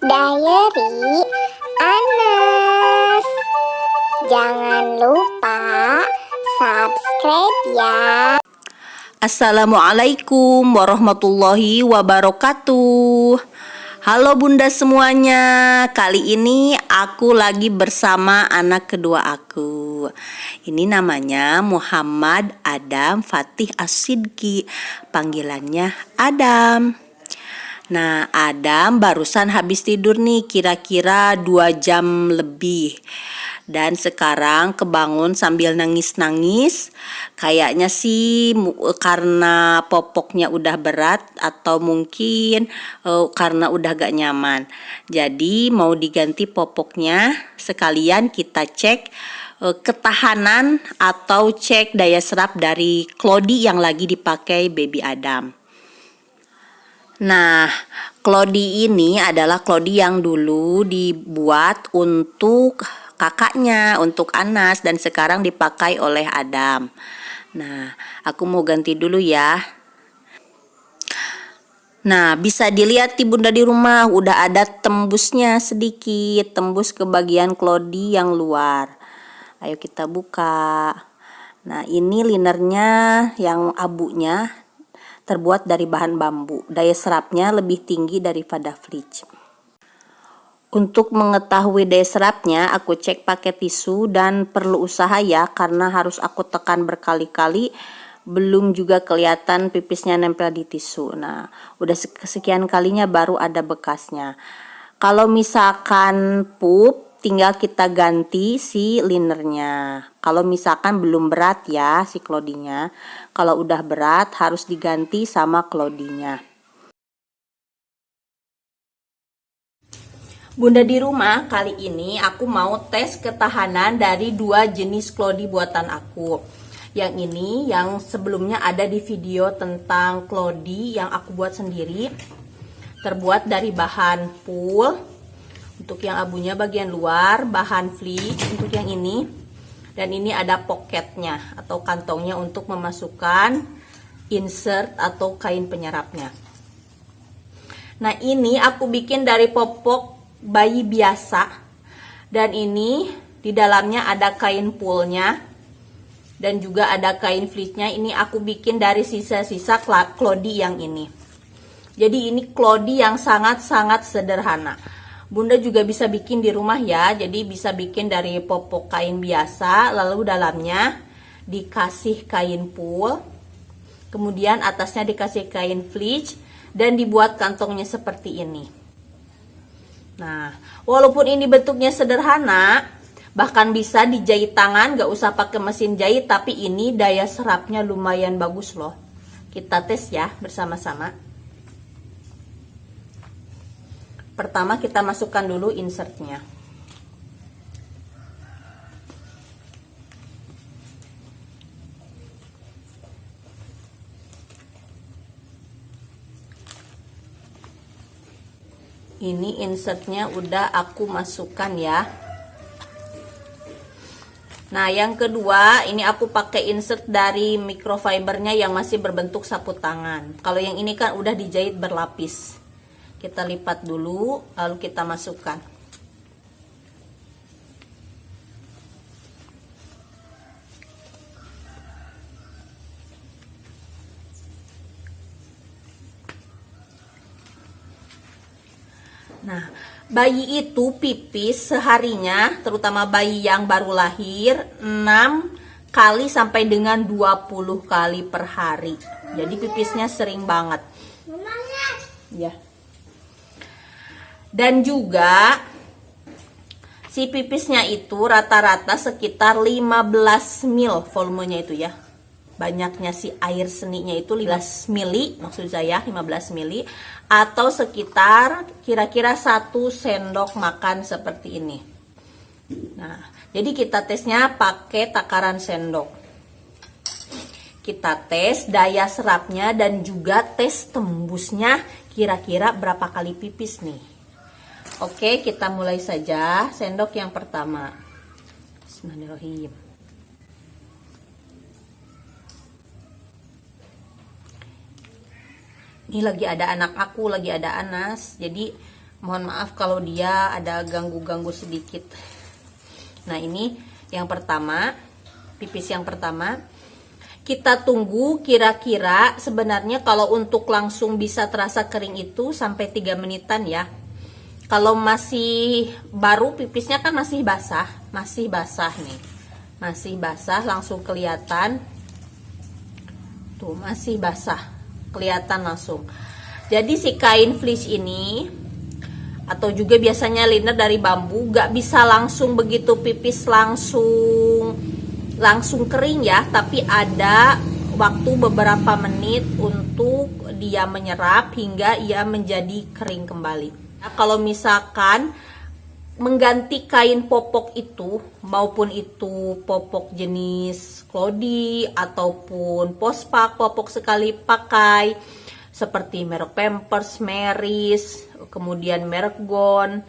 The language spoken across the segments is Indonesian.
Diary Anas. Jangan lupa subscribe ya. Assalamualaikum warahmatullahi wabarakatuh. Halo bunda semuanya. Kali ini aku lagi bersama anak kedua aku. Ini namanya Muhammad Adam Fatih As-Sidki. Panggilannya Adam. Nah, Adam barusan habis tidur nih, kira-kira 2 jam lebih. Dan sekarang kebangun sambil nangis-nangis. Kayaknya sih karena popoknya udah berat atau mungkin karena udah gak nyaman. Jadi mau diganti popoknya, sekalian kita cek ketahanan atau cek daya serap dari Clody yang lagi dipakai baby Adam. Nah, Clody ini adalah Clody yang dulu dibuat untuk kakaknya, untuk Anas, dan sekarang dipakai oleh Adam. Nah, aku mau ganti dulu ya. Nah, bisa dilihat di bunda di rumah udah ada tembusnya sedikit, tembus ke bagian Clody yang luar. Ayo kita buka. Nah, ini linernya yang abunya terbuat dari bahan bambu. Daya serapnya lebih tinggi daripada fleece. Untuk mengetahui daya serapnya, aku cek pakai tisu dan perlu usaha ya, karena harus aku tekan berkali-kali. Belum juga kelihatan pipisnya nempel di tisu. Nah, udah kesekian kalinya baru ada bekasnya. Kalau misalkan pup, tinggal kita ganti si linernya. Kalau misalkan belum berat ya si Clody-nya. Kalau udah berat harus diganti sama Clody-nya. Bunda di rumah, kali ini aku mau tes ketahanan dari 2 jenis Clody buatan aku. Yang ini yang sebelumnya ada di video tentang Clody yang aku buat sendiri. Terbuat dari bahan wool. Untuk yang abunya bagian luar, bahan fleece untuk yang ini. Dan ini ada pocketnya atau kantongnya untuk memasukkan insert atau kain penyerapnya. Nah, ini aku bikin dari popok bayi biasa. Dan ini di dalamnya ada kain poolnya. Dan juga ada kain fleece-nya. Ini aku bikin dari sisa-sisa Clody yang ini. Jadi ini Clody yang sangat-sangat sederhana. Bunda juga bisa bikin di rumah ya. Jadi bisa bikin dari popok kain biasa, lalu dalamnya dikasih kain pool, kemudian atasnya dikasih kain fleece, dan dibuat kantongnya seperti ini. Nah, walaupun ini bentuknya sederhana, bahkan bisa dijahit tangan, gak usah pakai mesin jahit, tapi ini daya serapnya lumayan bagus loh. Kita tes ya bersama-sama. Pertama kita masukkan dulu insertnya. Ini insertnya udah aku masukkan ya. Nah, yang kedua ini aku pakai insert dari microfibernya yang masih berbentuk sapu tangan. Kalau yang ini kan udah dijahit berlapis. Kita lipat dulu, lalu kita masukkan. Nah, bayi itu pipis seharinya, terutama bayi yang baru lahir, 6 kali sampai dengan 20 kali per hari. Jadi pipisnya sering banget. Ya. Dan juga si pipisnya itu rata-rata sekitar 15 ml volumenya itu ya. Banyaknya si air seninya itu 15 mili, maksud saya 15 mili, atau sekitar kira-kira 1 sendok makan seperti ini. Nah, jadi kita tesnya pakai takaran sendok. Kita tes daya serapnya dan juga tes tembusnya kira-kira berapa kali pipis nih. Oke, kita mulai saja. Sendok yang pertama. Bismillahirrahmanirrahim. Ini lagi ada anak aku, lagi ada Anas. Jadi Mohon maaf kalau dia ada ganggu-ganggu sedikit. Nah, ini yang pertama, pipis yang pertama. Kita tunggu kira-kira, sebenarnya kalau untuk langsung bisa terasa kering itu sampai 3 menitan ya. Kalau masih baru pipisnya kan masih basah nih. Masih basah, langsung kelihatan. Tuh, masih basah. Kelihatan langsung. Jadi si kain fleece ini atau juga biasanya liner dari bambu gak bisa langsung begitu pipis langsung kering ya, tapi ada waktu beberapa menit untuk dia menyerap hingga ia menjadi kering kembali. Nah, kalau misalkan mengganti kain popok itu, maupun itu popok jenis klodi ataupun pospak, popok sekali pakai seperti merek Pampers, Meris, kemudian merek Gone,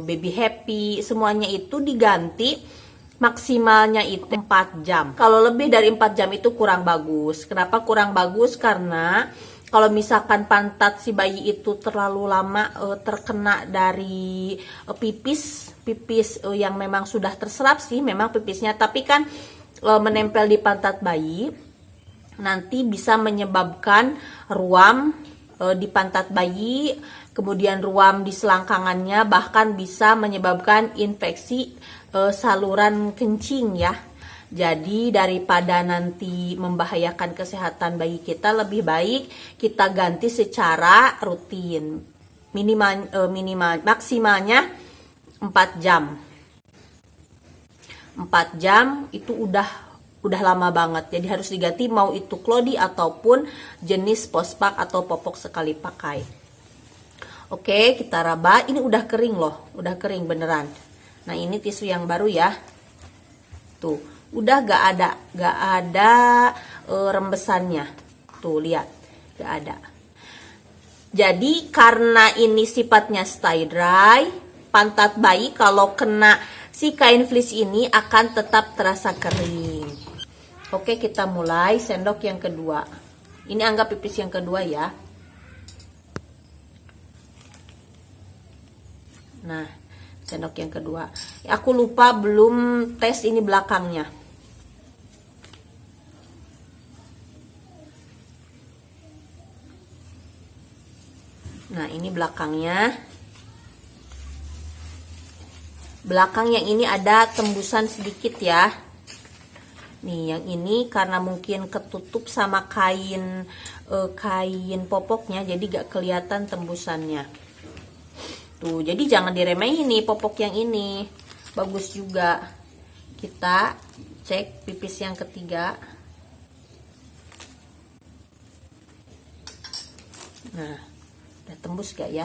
Baby Happy, semuanya itu diganti maksimalnya itu 4 jam. Kalau lebih dari 4 jam itu kurang bagus. Kenapa kurang bagus? Karena kalau misalkan pantat si bayi itu terlalu lama terkena dari pipis yang memang sudah terserap sih memang pipisnya, tapi kan menempel di pantat bayi nanti bisa menyebabkan ruam di pantat bayi, kemudian ruam di selangkangannya, bahkan bisa menyebabkan infeksi saluran kencing ya. Jadi daripada nanti membahayakan kesehatan bayi kita, lebih baik kita ganti secara rutin. Minimal maksimalnya 4 jam. 4 jam itu udah lama banget. Jadi harus diganti mau itu klodi ataupun jenis pospak atau popok sekali pakai. Oke, kita raba. Ini udah kering loh, udah kering beneran. Nah, ini tisu yang baru ya. Tuh, udah gak ada rembesannya. Tuh, lihat, gak ada. Jadi karena ini sifatnya stay dry, pantat bayi kalau kena si kain fleece ini akan tetap terasa kering. Oke, kita mulai sendok yang kedua. Ini anggap pipis yang kedua ya. Nah, sendok yang kedua. Aku lupa belum tes ini belakangnya. Nah, ini belakangnya. Belakang yang ini ada tembusan sedikit ya. Nih, yang ini karena mungkin ketutup sama kain popoknya, jadi gak kelihatan tembusannya. Tuh, jadi jangan diremehin nih popok yang ini. Bagus juga. Kita cek pipis yang ketiga. Nah, udah tembus gak ya?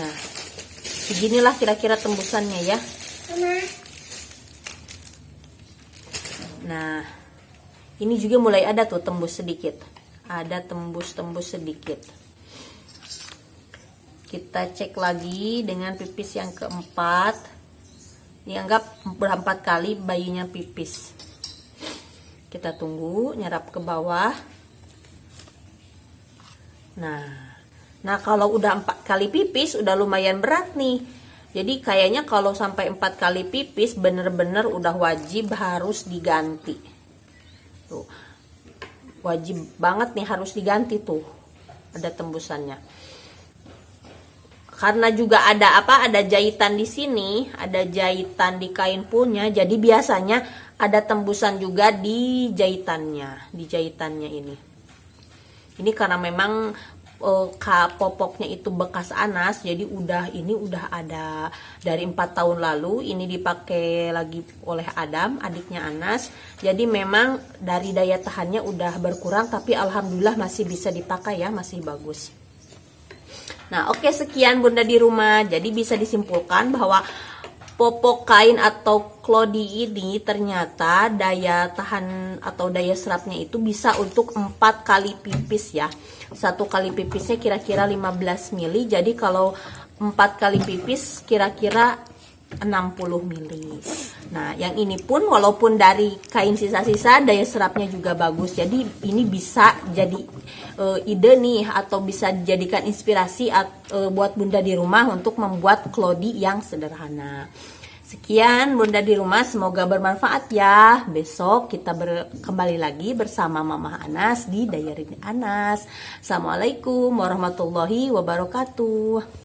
Nah, beginilah kira-kira tembusannya ya. Nah, ini juga mulai ada tuh tembus sedikit. Ada tembus-tembus sedikit. Kita cek lagi dengan pipis yang keempat. Ini anggap berempat kali bayinya pipis. Kita tunggu nyerap ke bawah. Nah, kalau udah 4 kali pipis udah lumayan berat nih. Jadi kayaknya kalau sampai 4 kali pipis bener-bener udah wajib harus diganti. Tuh. Wajib banget nih harus diganti tuh. Ada tembusannya. Karena juga ada ada jahitan di sini, ada jahitan di kain punya. Jadi biasanya ada tembusan juga di jahitannya ini. Ini karena memang popoknya itu bekas Anas, jadi ini udah ada dari 4 tahun lalu. Ini dipakai lagi oleh Adam, adiknya Anas. Jadi memang dari daya tahannya udah berkurang, tapi alhamdulillah masih bisa dipakai ya, masih bagus. Nah, oke, sekian Bunda di rumah. Jadi bisa disimpulkan bahwa popok kain atau klodi ini ternyata daya tahan atau daya serapnya itu bisa untuk 4 kali pipis ya. 1 kali pipisnya kira-kira 15 mili. Jadi kalau 4 kali pipis kira-kira 60 mili. Nah, yang ini pun walaupun dari kain sisa-sisa, daya serapnya juga bagus. Jadi ini bisa jadi ide nih, atau bisa dijadikan inspirasi buat bunda di rumah untuk membuat klodi yang sederhana. Sekian bunda di rumah, semoga bermanfaat ya. Besok kita kembali lagi bersama Mama Anas di Diary Anas. Assalamualaikum warahmatullahi wabarakatuh.